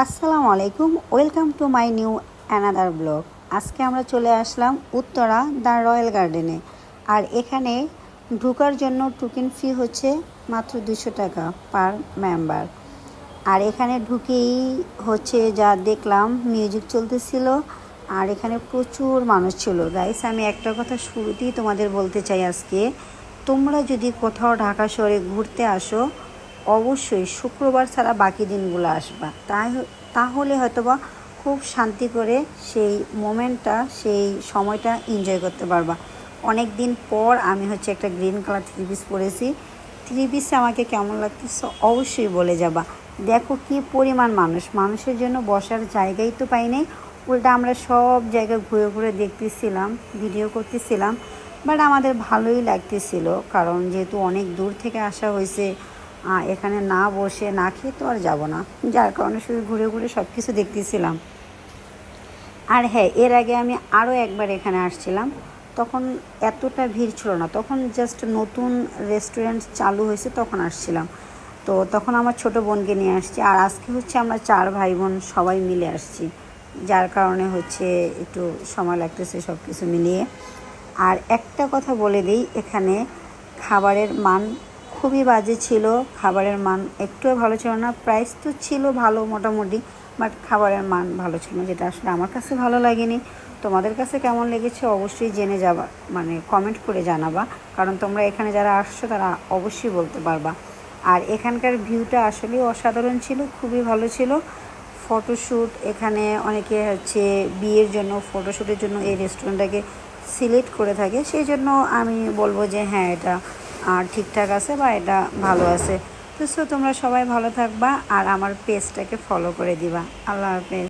আসসালামু আলাইকুম, welcome to my new another blog. আজকে আমরা চলে আসলাম উত্তরা দ্য রয়্যাল গার্ডেনে। আর এখানে ঢোকার জন্য টোকেন ফি হচ্ছে মাত্র 200 টাকা পার মেম্বার। আর এখানে ঢুকেই হচ্ছে যা দেখলাম, মিউজিক চলতেছিল আর এখানে প্রচুর মানুষ ছিল। গাইস, আমি একটা কথা শুরুতেই তোমাদের বলতে চাই, আজকে তোমরা যদি কোথাও ঢাকা শহরে ঘুরতে আসো, অবশ্যই শুক্রবার ছাড়া বাকি দিনগুলো আসবা। তাহলে হয়তোবা খুব শান্তি করে সেই মোমেন্টটা, সেই সময়টা এনজয় করতে পারবা। অনেক দিন পর আমি হচ্ছে একটা গ্রিন কালার থ্রি পিস পরেছি। থ্রি পিসে আমাকে কেমন লাগতেছে অবশ্যই বলে যাবা। দেখো কি পরিমাণ মানুষের জন্য বসার জায়গাই তো পাই নাই। উল্টা আমরা সব জায়গায় ঘুরে ঘুরে দেখতেছিলাম, ভিডিও করতেছিলাম। বাট আমাদের ভালোই লাগতেছিল, কারণ যেহেতু অনেক দূর থেকে আসা হয়েছে, এখানে না বসে না খেয়ে তো আর যাবো না, যার কারণে শুধু ঘুরে ঘুরে সব কিছু দেখতেছিলাম। আর হ্যাঁ, এর আগে আমি আরও একবার এখানে আসছিলাম, তখন এতটা ভিড় ছিল না, তখন জাস্ট নতুন রেস্টুরেন্ট চালু হয়েছে তখন আসছিলাম। তো তখন আমার ছোট বোনকে নিয়ে আসছি। আর আজকে হচ্ছে আমরা 4 ভাই বোন সবাই মিলে আসছি, যার কারণে হচ্ছে একটু সময় লাগতেছে সব কিছু মিলিয়ে। আর একটা কথা বলে দিই, এখানে খাবারের মান খুবই বাজে ছিল। খাবারের মান একটুও ভালো ছিল না। প্রাইস তো ছিল ভালো মোটামুটি, বাট খাবারের মান ভালো ছিল না, যেটা আসলে আমার কাছে ভালো লাগেনি। তোমাদের কাছে কেমন লেগেছে অবশ্যই জেনে যাবা, মানে কমেন্ট করে জানাবা, কারণ তোমরা এখানে যারা আসছো তারা অবশ্যই বলতে পারবা। আর এখানকার ভিউটা আসলেই অসাধারণ ছিল, খুবই ভালো ছিল। ফটোশ্যুট, এখানে অনেকে হচ্ছে বিয়ের জন্য, ফটোশ্যুটের জন্য এই রেস্টুরেন্টটাকে সিলেক্ট করে থাকে। সেই জন্য আমি বলবো যে হ্যাঁ, এটা ঠিকঠাক আছে বা এটা ভালো আছে। তো তোমরা সবাই ভালো থাকবা আর আমার পেজটাকে ফলো করে দিবা। আল্লাহ হাফেজ।